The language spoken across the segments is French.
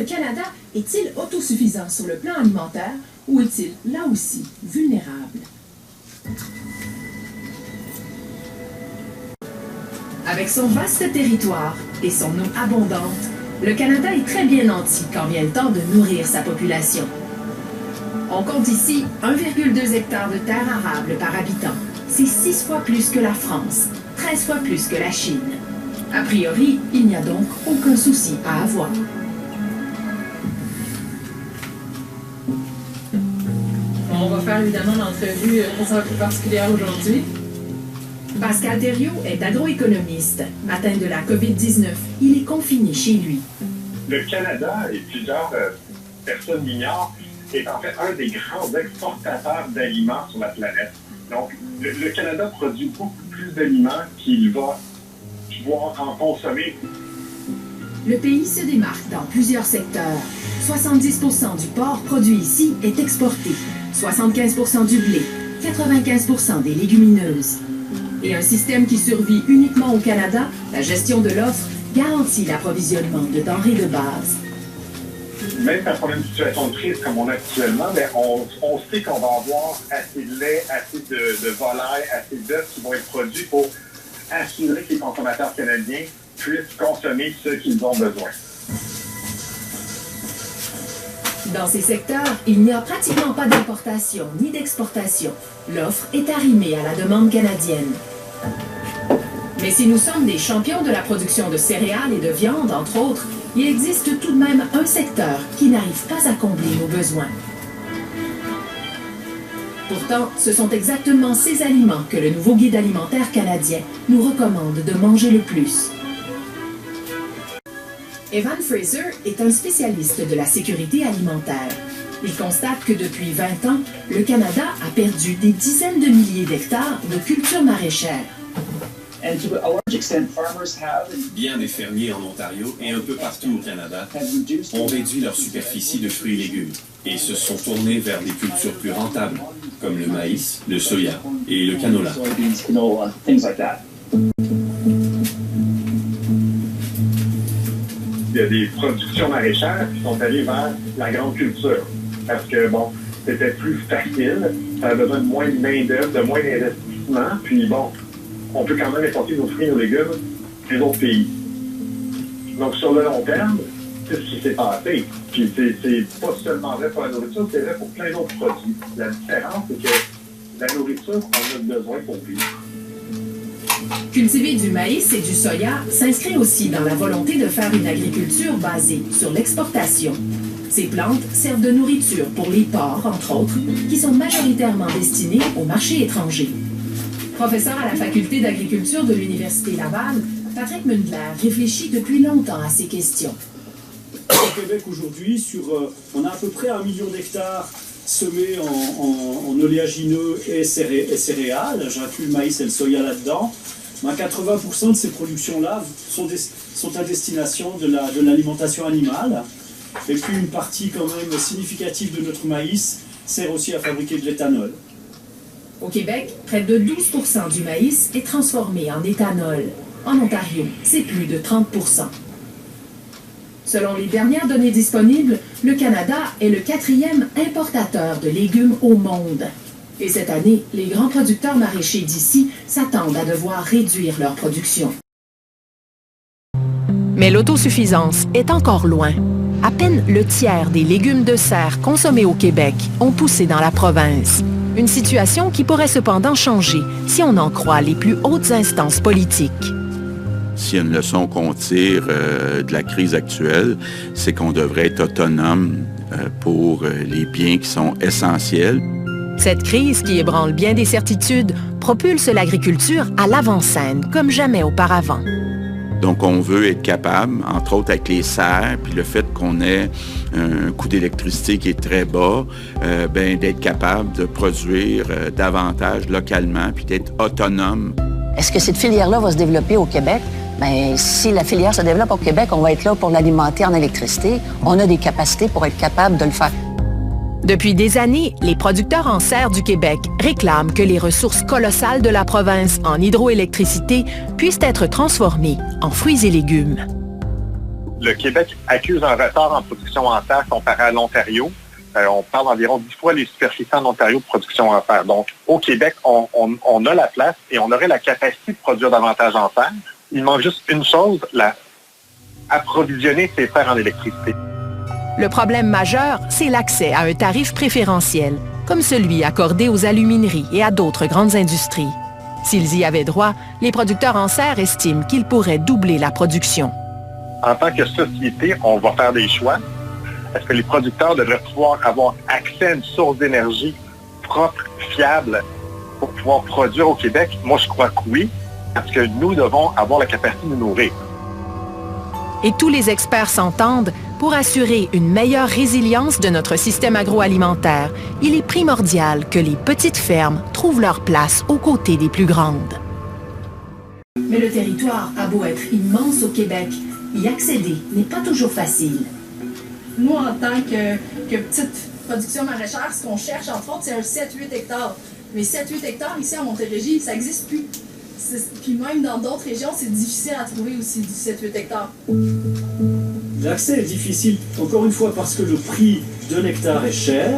Canada est-il autosuffisant sur le plan alimentaire ou est-il, là aussi, vulnérable? Avec son vaste territoire et son eau abondante, le Canada est très bien nanti quand vient le temps de nourrir sa population. On compte ici 1,2 hectares de terre arable par habitant. C'est 6 fois plus que la France, 13 fois plus que la Chine. A priori, il n'y a donc aucun souci à avoir. On va faire évidemment l'entrevue un peu particulière aujourd'hui. Pascal Thériault est agroéconomiste. Atteint de la COVID-19, il est confiné chez lui. Le Canada, et plusieurs personnes l'ignorent, est en fait un des grands exportateurs d'aliments sur la planète. Donc, le Canada produit beaucoup plus d'aliments qu'il va pouvoir en consommer. Le pays se démarque dans plusieurs secteurs. 70% du porc produit ici est exporté, 75% du blé, 95% des légumineuses. Et un système qui survit uniquement au Canada, la gestion de l'offre, garantit l'approvisionnement de denrées de base. Même quand on a une situation de crise comme on a actuellement, bien, on sait qu'on va avoir assez de lait, assez de volailles, assez d'œufs qui vont être produits pour assurer que les consommateurs canadiens puissent consommer ce qu'ils ont besoin. Dans ces secteurs, il n'y a pratiquement pas d'importation ni d'exportation. L'offre est arrimée à la demande canadienne. Mais si nous sommes des champions de la production de céréales et de viande, entre autres, il existe tout de même un secteur qui n'arrive pas à combler nos besoins. Pourtant, ce sont exactement ces aliments que le nouveau guide alimentaire canadien nous recommande de manger le plus. Evan Fraser est un spécialiste de la sécurité alimentaire. Il constate que depuis 20 ans, le Canada a perdu des dizaines de milliers d'hectares de cultures maraîchères. Bien des fermiers en Ontario et un peu partout au Canada ont réduit leur superficie de fruits et légumes et se sont tournés vers des cultures plus rentables, comme le maïs, le soya et le canola. Il y a des productions maraîchères qui sont allées vers la grande culture. Parce que, bon, c'était plus facile, ça a besoin de moins de main-d'œuvre, de moins d'investissement, puis bon, on peut quand même importer nos fruits et nos légumes des autres pays. Donc, sur le long terme, c'est ce qui s'est passé. Puis, c'est pas seulement vrai pour la nourriture, c'est vrai pour plein d'autres produits. La différence, c'est que la nourriture, on a besoin pour vivre. Cultiver du maïs et du soya s'inscrit aussi dans la volonté de faire une agriculture basée sur l'exportation. Ces plantes servent de nourriture pour les porcs, entre autres, qui sont majoritairement destinés au marché étranger. Professeur à la faculté d'agriculture de l'Université Laval, Patrick Mundler réfléchit depuis longtemps à ces questions. Au Québec aujourd'hui, on a à peu près 1 million d'hectares semés en oléagineux et céréales. J'inclus le maïs et le soya là-dedans. 80% de ces productions-là sont à destination de l'alimentation animale. Et puis une partie quand même significative de notre maïs sert aussi à fabriquer de l'éthanol. Au Québec, près de 12% du maïs est transformé en éthanol. En Ontario, c'est plus de 30%. Selon les dernières données disponibles, le Canada est le 4e importateur de légumes au monde. Et cette année, les grands producteurs maraîchers d'ici s'attendent à devoir réduire leur production. Mais l'autosuffisance est encore loin. À peine le tiers des légumes de serre consommés au Québec ont poussé dans la province. Une situation qui pourrait cependant changer si on en croit les plus hautes instances politiques. S'il y a une leçon qu'on tire de la crise actuelle, c'est qu'on devrait être autonome pour les biens qui sont essentiels. Cette crise qui ébranle bien des certitudes propulse l'agriculture à l'avant-scène comme jamais auparavant. Donc, on veut être capable, entre autres avec les serres, puis le fait qu'on ait un coût d'électricité qui est très bas, d'être capable de produire davantage localement, puis d'être autonome. Est-ce que cette filière-là va se développer au Québec? Bien, si la filière se développe au Québec, on va être là pour l'alimenter en électricité. On a des capacités pour être capable de le faire. Depuis des années, les producteurs en serre du Québec réclament que les ressources colossales de la province en hydroélectricité puissent être transformées en fruits et légumes. le Québec accuse un retard en production en terre comparé à l'Ontario. On parle d'environ 10 fois les superficies en Ontario de production en terre. Donc, au Québec, on a la place et on aurait la capacité de produire davantage en terre. Il manque juste une chose, approvisionner ces terres en électricité. Le problème majeur, c'est l'accès à un tarif préférentiel, comme celui accordé aux alumineries et à d'autres grandes industries. S'ils y avaient droit, les producteurs en serre estiment qu'ils pourraient doubler la production. En tant que société, on va faire des choix. Est-ce que les producteurs devraient pouvoir avoir accès à une source d'énergie propre, fiable, pour pouvoir produire au Québec? Moi, je crois que oui, parce que nous devons avoir la capacité de nous nourrir. Et tous les experts s'entendent, pour assurer une meilleure résilience de notre système agroalimentaire, il est primordial que les petites fermes trouvent leur place aux côtés des plus grandes. Mais le territoire a beau être immense au Québec, y accéder n'est pas toujours facile. Nous, en tant que petite production maraîchère, ce qu'on cherche, entre autres, c'est un 7-8 hectares. Mais 7-8 hectares, ici, à Montérégie, ça n'existe plus. Puis même dans d'autres régions, c'est difficile à trouver aussi du 7-8 hectares. L'accès est difficile, encore une fois, parce que le prix d'un hectare est cher,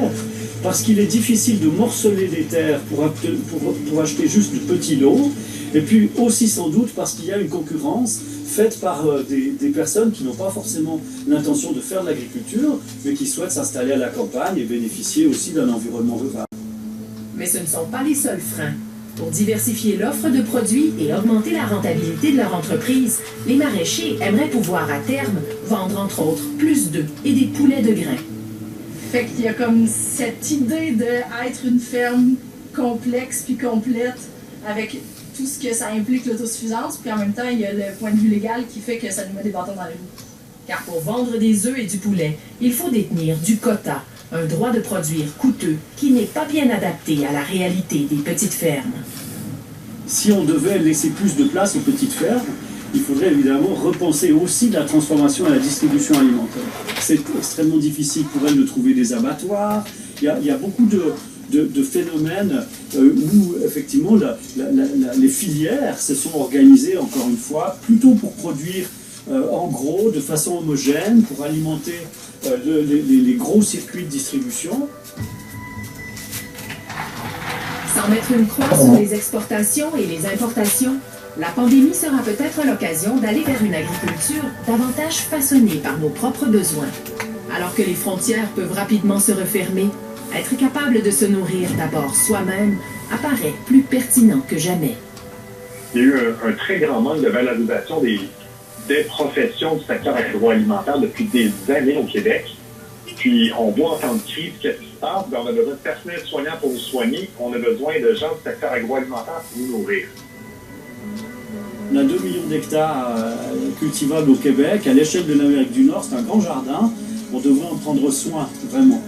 parce qu'il est difficile de morceler des terres pour acheter juste du petit lot, et puis aussi sans doute parce qu'il y a une concurrence faite par des personnes qui n'ont pas forcément l'intention de faire de l'agriculture, mais qui souhaitent s'installer à la campagne et bénéficier aussi d'un environnement rural. Mais ce ne sont pas les seuls freins. Pour diversifier l'offre de produits et augmenter la rentabilité de leur entreprise, les maraîchers aimeraient pouvoir à terme vendre entre autres plus d'œufs et des poulets de grains. Fait qu'il y a comme cette idée d'être une ferme complexe puis complète avec tout ce que ça implique l'autosuffisance, puis en même temps, il y a le point de vue légal qui fait que ça nous met des bâtons dans les roues. Car pour vendre des œufs et du poulet, il faut détenir du quota, un droit de produire coûteux qui n'est pas bien adapté à la réalité des petites fermes. Si on devait laisser plus de place aux petites fermes, il faudrait évidemment repenser aussi la transformation et la distribution alimentaire. C'est extrêmement difficile pour elles de trouver des abattoirs. Il y a beaucoup de phénomènes où effectivement les filières se sont organisées, encore une fois, plutôt pour produire en gros, de façon homogène, pour alimenter les gros circuits de distribution. Sans mettre une croix sur les exportations et les importations, la pandémie sera peut-être l'occasion d'aller vers une agriculture davantage façonnée par nos propres besoins. Alors que les frontières peuvent rapidement se refermer, être capable de se nourrir d'abord soi-même apparaît plus pertinent que jamais. Il y a eu un très grand manque de valorisation des professions du secteur agroalimentaire depuis des années au Québec. Puis on voit en temps de crise qu'est-ce qui se passe. On a besoin de personnel soignant pour nous soigner. On a besoin de gens du secteur agroalimentaire pour nous nourrir. On a 2 millions d'hectares cultivables au Québec. À l'échelle de l'Amérique du Nord, c'est un grand jardin. On devrait en prendre soin, vraiment.